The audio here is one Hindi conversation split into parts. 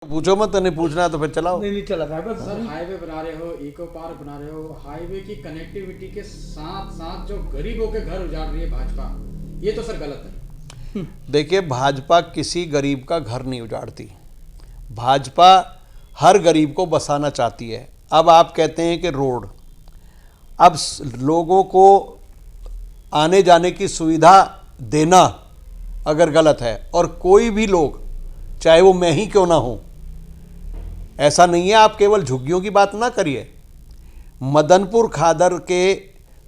पूछो मत, नहीं पूछना है तो फिर चलाओ। नहीं चला था बस। सर हाईवे बना रहे हो, इको पार्क बना रहे हो, हाईवे की कनेक्टिविटी के साथ साथ जो गरीबों के घर उजाड़ रही है भाजपा, ये तो सर गलत है। देखिए, भाजपा किसी गरीब का घर नहीं उजाड़ती। भाजपा हर गरीब को बसाना चाहती है। अब आप कहते हैं कि रोड, अब लोगों को आने जाने की सुविधा देना अगर गलत है, और कोई भी लोग, चाहे वो मैं ही क्यों ना हूं, ऐसा नहीं है, आप केवल झुग्गियों की बात ना करिए। मदनपुर खादर के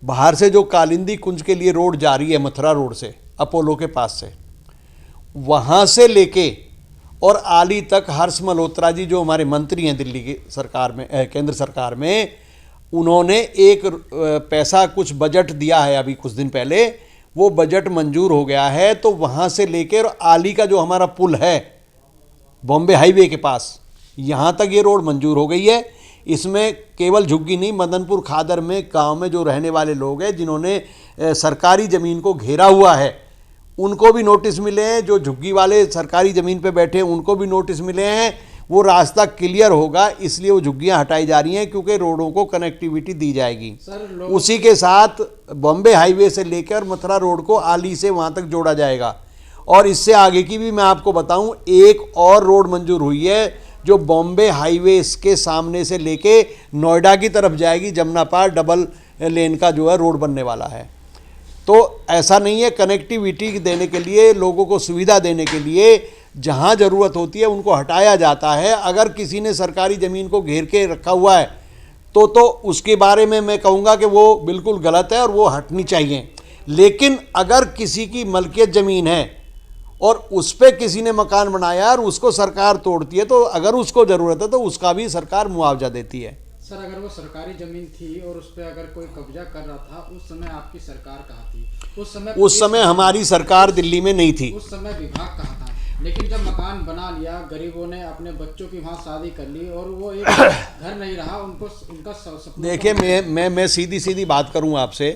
बाहर से जो कालिंदी कुंज के लिए रोड जा रही है, मथुरा रोड से अपोलो के पास से, वहाँ से लेके और आली तक हर्ष मल्होत्रा जी जो हमारे मंत्री हैं दिल्ली की सरकार में, केंद्र सरकार में, उन्होंने एक पैसा कुछ बजट दिया है अभी कुछ दिन पहले, वो बजट मंजूर हो गया है। तो वहाँ से लेके और आली का जो हमारा पुल है बॉम्बे हाईवे के पास, यहाँ तक ये रोड मंजूर हो गई है। इसमें केवल झुग्गी नहीं, मदनपुर खादर में गांव में जो रहने वाले लोग हैं जिन्होंने सरकारी ज़मीन को घेरा हुआ है, उनको भी नोटिस मिले हैं। जो झुग्गी वाले सरकारी ज़मीन पे बैठे हैं उनको भी नोटिस मिले हैं। वो रास्ता क्लियर होगा, इसलिए वो झुग्गियाँ हटाई जा रही हैं, क्योंकि रोडों को कनेक्टिविटी दी जाएगी। उसी के साथ बॉम्बे हाईवे से लेकर मथुरा रोड को आली से वहाँ तक जोड़ा जाएगा। और इससे आगे की भी मैं आपको बताऊं, एक और रोड मंजूर हुई है जो बॉम्बे हाईवे के सामने से लेके नोएडा की तरफ जाएगी। जमुना पार डबल लेन का जो है रोड बनने वाला है। तो ऐसा नहीं है, कनेक्टिविटी देने के लिए, लोगों को सुविधा देने के लिए जहां ज़रूरत होती है उनको हटाया जाता है। अगर किसी ने सरकारी ज़मीन को घेर के रखा हुआ है तो उसके बारे में मैं कहूँगा कि वो बिल्कुल गलत है और वो हटनी चाहिए। लेकिन अगर किसी की मलकियत ज़मीन है और उस पर किसी ने मकान बनाया और उसको सरकार तोड़ती है, तो अगर उसको ज़रूरत है तो उसका भी सरकार मुआवजा देती है। सर अगर वो सरकारी जमीन थी और उस पर अगर कोई कब्जा कर रहा था, उस समय आपकी सरकार कहाँ थी? उस समय हमारी सरकार दिल्ली में नहीं थी। उस समय विभाग कहाँ था? लेकिन जब मकान बना लिया, गरीबों ने अपने बच्चों की वहाँ शादी कर ली और वो एक घर नहीं रहा, उनको उनका सपना। देखिए, मैं सीधी सीधी बात करूं आपसे,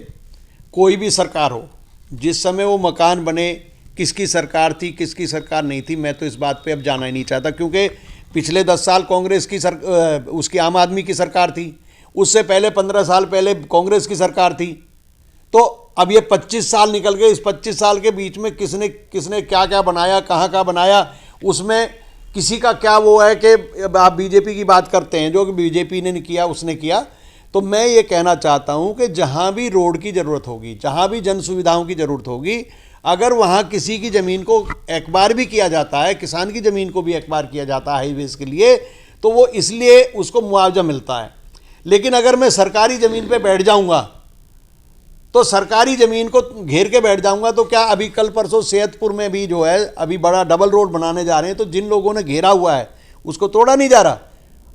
कोई भी सरकार हो, जिस समय वो मकान बने, किसकी सरकार थी किसकी सरकार नहीं थी, मैं तो इस बात पे अब जाना ही नहीं चाहता, क्योंकि पिछले 10 साल कांग्रेस की उसकी आम आदमी की सरकार थी, उससे पहले 15 साल पहले कांग्रेस की सरकार थी। तो अब ये 25 साल निकल गए। इस 25 साल के बीच में किसने क्या क्या बनाया, कहाँ बनाया, उसमें किसी का क्या वो है कि आप बीजेपी की बात करते हैं, जो कि बीजेपी ने किया उसने किया। तो मैं ये कहना चाहता हूँ कि जहाँ भी रोड की ज़रूरत होगी, जहाँ भी जन सुविधाओं की ज़रूरत होगी, अगर वहाँ किसी की ज़मीन को एक्वायर भी किया जाता है, किसान की ज़मीन को भी एक्वायर किया जाता है हाईवेज के लिए, तो वो इसलिए उसको मुआवजा मिलता है। लेकिन अगर मैं सरकारी ज़मीन पे बैठ जाऊँगा, तो सरकारी ज़मीन को घेर के बैठ जाऊँगा, तो क्या अभी कल परसों सेहतपुर में भी जो है अभी बड़ा डबल रोड बनाने जा रहे हैं, तो जिन लोगों ने घेरा हुआ है उसको तोड़ा नहीं जा रहा,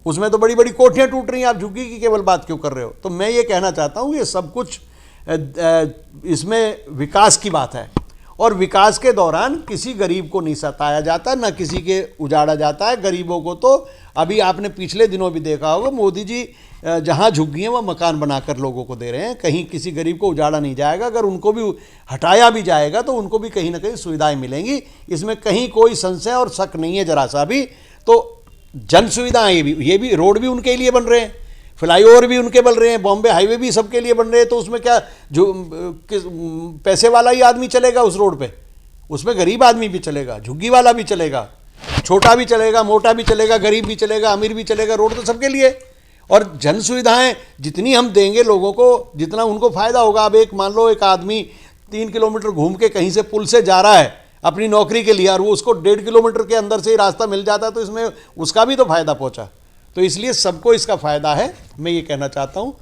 उसमें तो बड़ी बड़ी कोठियाँ टूट रही हैं। आप झुग्गी की केवल बात क्यों कर रहे हो? तो मैं ये कहना चाहता हूँ, ये सब कुछ इसमें विकास की बात है, और विकास के दौरान किसी गरीब को नहीं सताया जाता, ना किसी के उजाड़ा जाता है। गरीबों को तो अभी आपने पिछले दिनों भी देखा होगा, मोदी जी जहाँ झुग्गी हैं वह मकान बनाकर लोगों को दे रहे हैं। कहीं किसी गरीब को उजाड़ा नहीं जाएगा। अगर उनको भी हटाया भी जाएगा तो उनको भी कहीं ना कहीं सुविधाएं मिलेंगी, इसमें कहीं कोई संशय और शक नहीं है जरा सा भी। तो जन सुविधाएँ ये भी रोड भी उनके लिए बन रहे हैं, फ्लाईओवर भी उनके बन रहे हैं, बॉम्बे हाईवे भी सबके लिए बन रहे हैं। तो उसमें क्या पैसे वाला ही आदमी चलेगा उस रोड पे? उसमें गरीब आदमी भी चलेगा, झुग्गी वाला भी चलेगा, छोटा भी चलेगा, मोटा भी चलेगा, गरीब भी चलेगा, अमीर भी चलेगा। रोड तो सबके लिए। और जन सुविधाएं जितनी हम देंगे लोगों को, जितना उनको फ़ायदा होगा। अब एक मान लो एक आदमी 3 किलोमीटर घूम के कहीं से पुल से जा रहा है अपनी नौकरी के लिए, और वो उसको 1.5 किलोमीटर के अंदर से ही रास्ता मिल जाता है, तो इसमें उसका भी तो फ़ायदा पहुँचा। तो इसलिए सबको इसका फ़ायदा है, मैं ये कहना चाहता हूँ।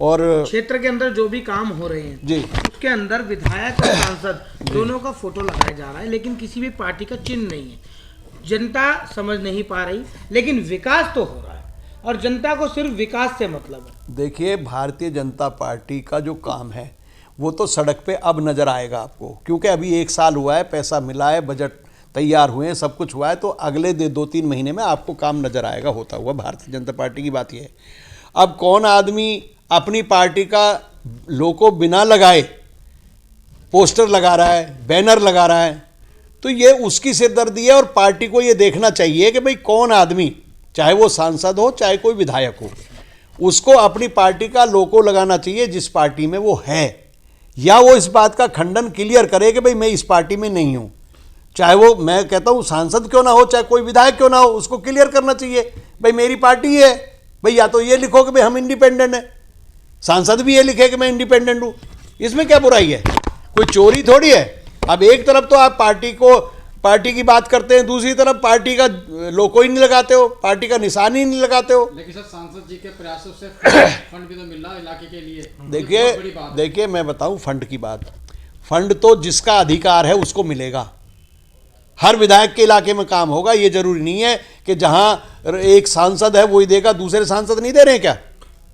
और क्षेत्र के अंदर जो भी काम हो रहे हैं जी, उसके अंदर विधायक और सांसद दोनों का फोटो लगाया जा रहा है, लेकिन किसी भी पार्टी का चिन्ह नहीं है। जनता समझ नहीं पा रही, लेकिन विकास तो हो रहा है और जनता को सिर्फ विकास से मतलब है। देखिए, भारतीय जनता पार्टी का जो काम है वो तो सड़क पे अब नज़र आएगा आपको, क्योंकि अभी 1 साल हुआ है, पैसा मिला है, बजट तैयार हुए हैं, सब कुछ हुआ है। तो अगले 2-3 महीने में आपको काम नज़र आएगा होता हुआ। भारतीय जनता पार्टी की बात यह है, अब कौन आदमी अपनी पार्टी का लोगो बिना लगाए पोस्टर लगा रहा है, बैनर लगा रहा है, तो ये उसकी सिरदर्दी है और पार्टी को ये देखना चाहिए कि भाई कौन आदमी, चाहे वो सांसद हो चाहे कोई विधायक हो, उसको अपनी पार्टी का लोगो लगाना चाहिए जिस पार्टी में वो है, या वो इस बात का खंडन क्लियर करे कि भाई मैं इस पार्टी में नहीं हूँ। चाहे वो, मैं कहता हूँ सांसद क्यों ना हो, चाहे कोई विधायक क्यों ना हो, उसको क्लियर करना चाहिए भाई मेरी पार्टी है। भाई या तो ये लिखो कि भाई हम इंडिपेंडेंट हैं, सांसद भी ये लिखे कि मैं इंडिपेंडेंट हूँ, इसमें क्या बुराई है, कोई चोरी थोड़ी है। अब एक तरफ तो आप पार्टी की बात करते हैं, दूसरी तरफ पार्टी का लोगो ही नहीं लगाते हो, पार्टी का निशान ही नहीं लगाते हो। लेकिन सर सांसद जी के प्रयासों से फंड भी तो मिल रहा है इलाके के लिए। देखिए मैं बताऊं फंड की बात, फंड तो जिसका अधिकार है उसको मिलेगा, हर विधायक के इलाके में काम होगा। ये जरूरी नहीं है कि जहां एक सांसद है वही देगा, दूसरे सांसद नहीं दे रहे हैं क्या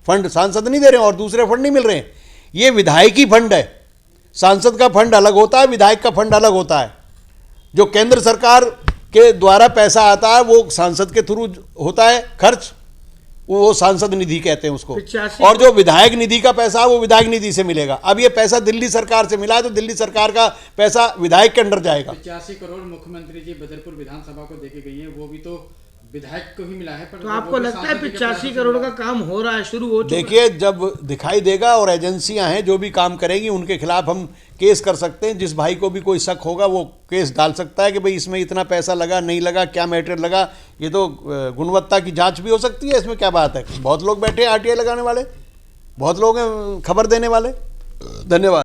फंड, सांसद नहीं दे रहे हैं और दूसरे फंड नहीं मिल रहे हैं। ये विधायकी फंड है, सांसद का फंड अलग होता है, विधायक का फंड अलग होता है। जो केंद्र सरकार के द्वारा पैसा आता है वो सांसद के थ्रू होता है खर्च, वो सांसद निधि कहते हैं उसको, और जो विधायक निधि का पैसा है वो विधायक निधि से मिलेगा। अब ये पैसा दिल्ली सरकार से मिला है तो दिल्ली सरकार का पैसा विधायक के अंडर जाएगा। 85 करोड़ मुख्यमंत्री जी बदरपुर विधानसभा को देके गई है, वो भी तो विधायक को ही मिला है। पर तो आपको लगता है 85 करोड़ का काम हो रहा है, शुरू हो चुका है? देखिए जब दिखाई देगा और एजेंसियां हैं जो भी काम करेंगी उनके खिलाफ हम केस कर सकते हैं। जिस भाई को भी कोई शक होगा वो केस डाल सकता है कि भाई इसमें इतना पैसा लगा नहीं लगा, क्या मैटर लगा। ये तो गुणवत्ता की जांच भी हो सकती है, इसमें क्या बात है। बहुत लोग बैठे हैं आरटीआई लगाने वाले, बहुत लोग हैं खबर देने वाले। धन्यवाद।